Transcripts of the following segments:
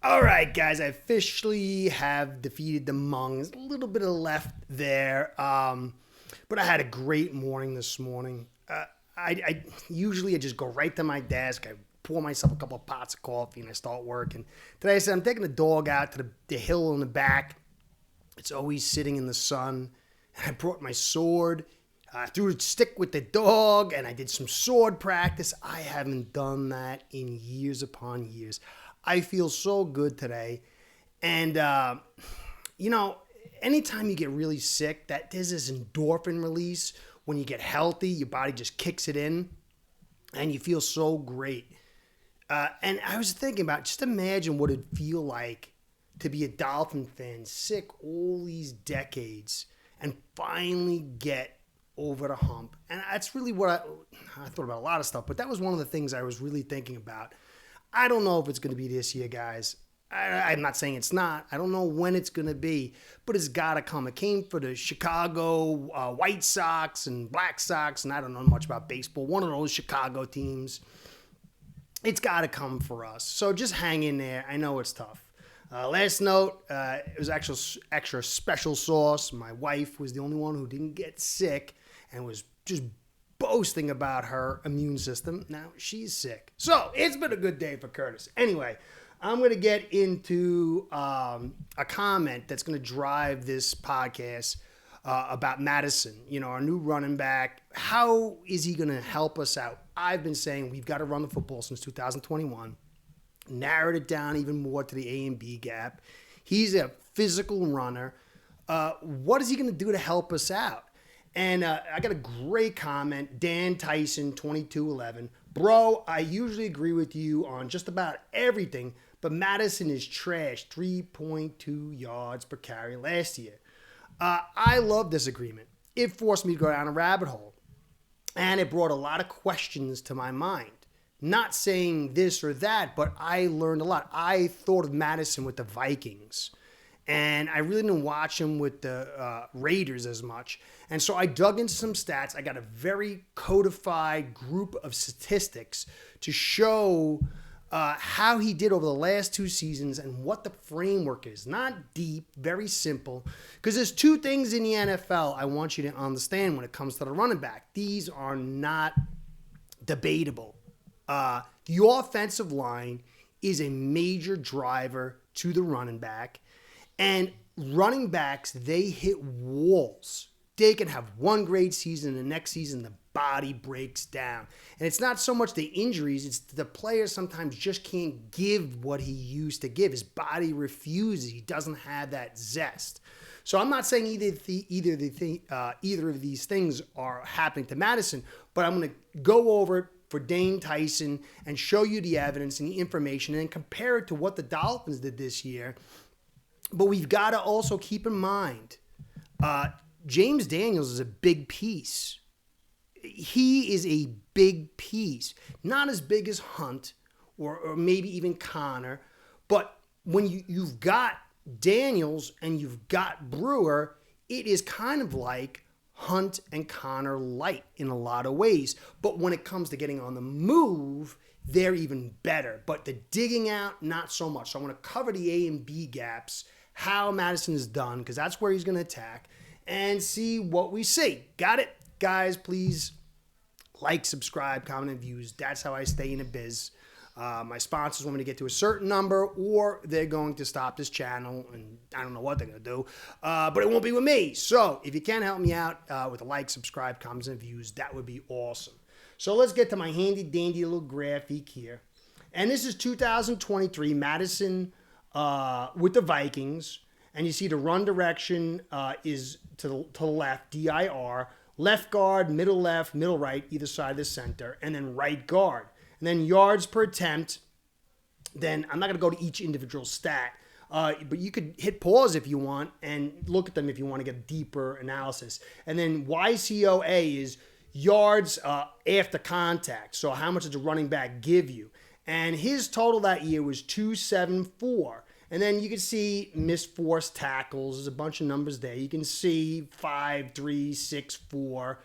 All right, guys, I officially have defeated the Mungs. A little bit of left there, but I had a great morning this morning. I usually just go right to my desk. I pour myself a couple of pots of coffee and I start working. Today I said I'm taking the dog out to the hill in the back. It's always sitting in the sun. I brought my sword. I threw a stick with the dog and I did some sword practice. I haven't done that in years upon years. I feel so good today. And, anytime you get really sick, there's this endorphin release. When you get healthy, your body just kicks it in and you feel so great. And I was thinking about, just imagine what it'd feel like to be a Dolphin fan, sick all these decades, and finally get over the hump. And that's really what I thought about a lot of stuff, but that was one of the things I was really thinking about. I don't know if it's going to be this year, guys. I'm not saying it's not. I don't know when it's going to be, but it's got to come. It came for the Chicago White Sox and Black Sox, and I don't know much about baseball. One of those Chicago teams. It's got to come for us. So just hang in there. I know it's tough. Last note, it was actual extra special sauce. My wife was the only one who didn't get sick and was just boasting about her immune system. Now she's sick. So it's been a good day for Curtis. Anyway, I'm going to get into a comment that's going to drive this podcast about Mattison, our new running back. How is he going to help us out? I've been saying we've got to run the football since 2021. Narrowed it down even more to the A and B gap. He's a physical runner. What is he going to do to help us out? And I got a great comment, Dan Tyson, 2211. Bro, I usually agree with you on just about everything, but Mattison is trash, 3.2 yards per carry last year. I love this agreement. It forced me to go down a rabbit hole, and it brought a lot of questions to my mind. Not saying this or that, but I learned a lot. I thought of Mattison with the Vikings, and I really didn't watch him with the Raiders as much. And so I dug into some stats. I got a very codified group of statistics to show how he did over the last two seasons and what the framework is. Not deep, very simple. Because there's two things in the NFL I want you to understand when it comes to the running back. These are not debatable. The offensive line is a major driver to the running back. And running backs, they hit walls. They can have one great season, and the next season the body breaks down. And it's not so much the injuries, it's the player sometimes just can't give what he used to give. His body refuses. He doesn't have that zest. So I'm not saying either of these things are happening to Mattison, but I'm going to go over it for Dane Tyson and show you the evidence and the information and compare it to what the Dolphins did this year. But we've got to also keep in mind, James Daniels is a big piece. He is a big piece. Not as big as Hunt or maybe even Connor. But when you've got Daniels and you've got Brewer, it is kind of like Hunt and Connor light in a lot of ways. But when it comes to getting on the move, they're even better. But the digging out, not so much. So I'm going to cover the A and B gaps, how Mattison is done, because that's where he's going to attack, and see what we see. Got it? Guys, please like, subscribe, comment, and views. That's how I stay in the biz. My sponsors want me to get to a certain number, or they're going to stop this channel, and I don't know what they're going to do, but it won't be with me. So if you can help me out with a like, subscribe, comments, and views, that would be awesome. So let's get to my handy-dandy little graphic here. And this is 2023 Mattison with the Vikings. And you see the run direction is to the left, DIR, left guard, middle left, middle right, either side of the center, and then right guard. And then yards per attempt. Then I'm not going to go to each individual stat, but you could hit pause if you want and look at them if you want to get deeper analysis. And then YCOA is yards after contact. So how much does the running back give you? And his total that year was 274. And then you can see missed forced tackles. There's a bunch of numbers there. You can see 5, 3, 6, 4.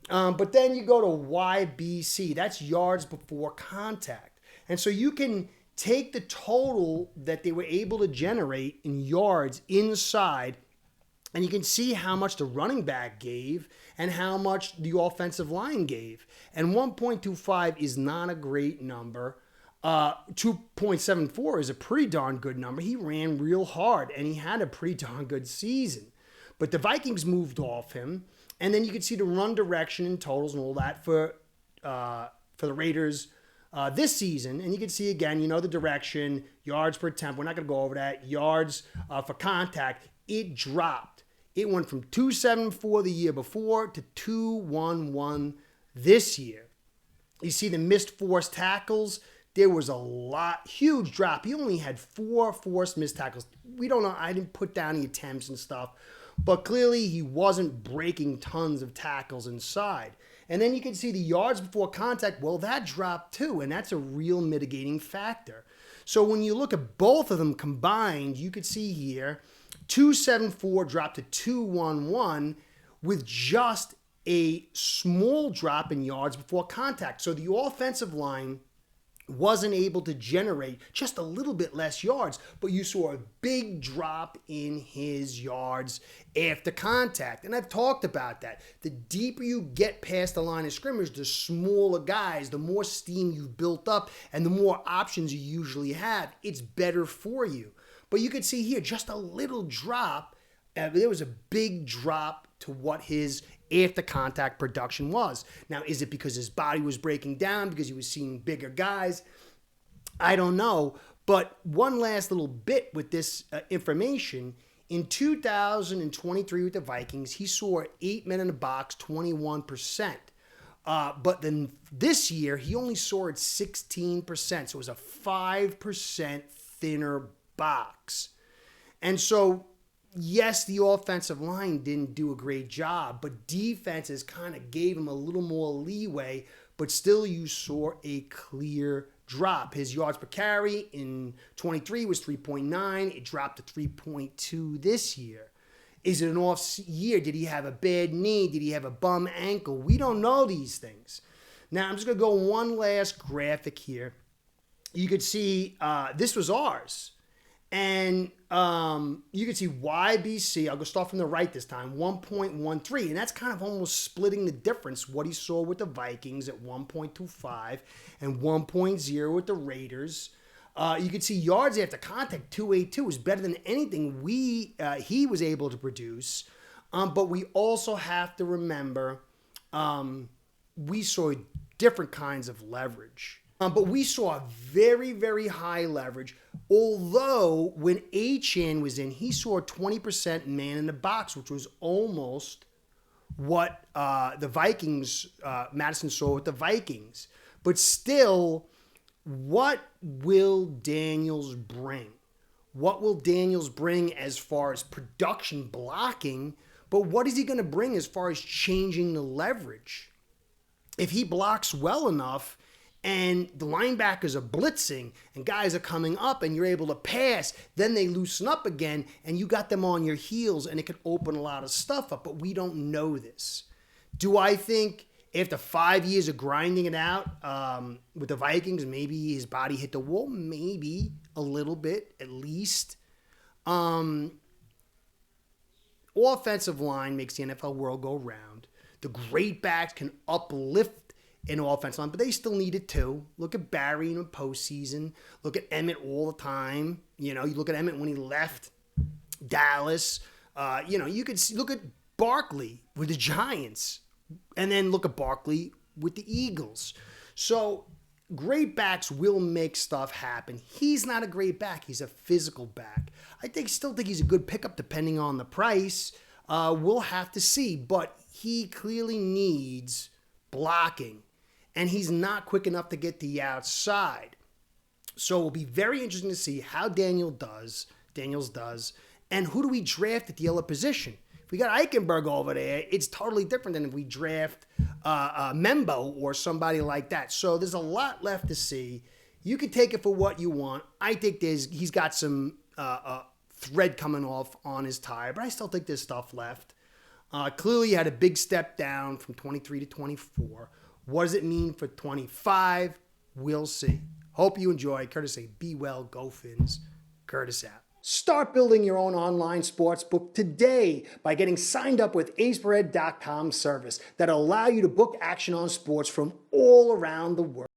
But then you go to YBC. That's yards before contact. And so you can take the total that they were able to generate in yards inside, and you can see how much the running back gave and how much the offensive line gave. And 1.25 is not a great number. 2.74 is a pretty darn good number. He ran real hard, and he had a pretty darn good season. But the Vikings moved off him, and then you can see the run direction and totals and all that for the Raiders this season. And you can see, again, the direction, yards per attempt. We're not going to go over that. Yards for contact. It dropped. It went from 274 the year before to 211 this year. You see the missed forced tackles. There was a huge drop. He only had 4 forced missed tackles. We don't know. I didn't put down the attempts and stuff. But clearly he wasn't breaking tons of tackles inside. And then you can see the yards before contact. Well, that dropped too. And that's a real mitigating factor. So when you look at both of them combined, you could see here 274 dropped to 211 with just a small drop in yards before contact. So the offensive line wasn't able to generate just a little bit less yards, but you saw a big drop in his yards after contact. And I've talked about that. The deeper you get past the line of scrimmage, the smaller guys, the more steam you've built up, and the more options you usually have, it's better for you. But you can see here, just a little drop. There was a big drop to what his after contact production was. Now, is it because his body was breaking down, because he was seeing bigger guys? I don't know. But one last little bit with this information. In 2023 with the Vikings, he saw 8 men in the box, 21%. But then this year, he only saw it 16%. So it was a 5% thinner box. And so, yes, the offensive line didn't do a great job, but defenses kind of gave him a little more leeway, but still you saw a clear drop. His yards per carry in 23 was 3.9. It dropped to 3.2 this year. Is it an off year? Did he have a bad knee? Did he have a bum ankle? We don't know these things. Now, I'm just going to go one last graphic here. You could see this was ours. And you can see YBC, I'll go start from the right this time, 1.13. And that's kind of almost splitting the difference, what he saw with the Vikings at 1.25 and 1.0 with the Raiders. You can see yards after contact, 282, is better than anything he was able to produce. But we also have to remember we saw different kinds of leverage. But we saw very, very high leverage. Although when Achane was in, he saw a 20% man in the box, which was almost what the Vikings, Mattison saw with the Vikings. But still, what will Daniels bring? What will Daniels bring as far as production blocking? But what is he going to bring as far as changing the leverage? If he blocks well enough, and the linebackers are blitzing and guys are coming up and you're able to pass, then they loosen up again and you got them on your heels and it could open a lot of stuff up, but we don't know this. Do I think after 5 years of grinding it out with the Vikings, maybe his body hit the wall? Maybe a little bit, at least. Offensive line makes the NFL world go round. The great backs can uplift an offensive line, but they still need it too. Look at Barry in the postseason. Look at Emmett all the time. You look at Emmett when he left Dallas. You could look at Barkley with the Giants, and then look at Barkley with the Eagles. So great backs will make stuff happen. He's not a great back. He's a physical back. Still think he's a good pickup depending on the price. We'll have to see, but he clearly needs blocking. And he's not quick enough to get to the outside. So it'll be very interesting to see how Daniels does, and who do we draft at the other position. If we got Eichenberg over there, it's totally different than if we draft Membo or somebody like that. So there's a lot left to see. You can take it for what you want. I think he's got some thread coming off on his tire, but I still think there's stuff left. Clearly, he had a big step down from 23 to 24. What does it mean for 25? We'll see. Hope you enjoy. Courtesy Be Well, Go Fins, Curtis app. Start building your own online sports book today by getting signed up with aceperhead.com service that'll allow you to book action on sports from all around the world.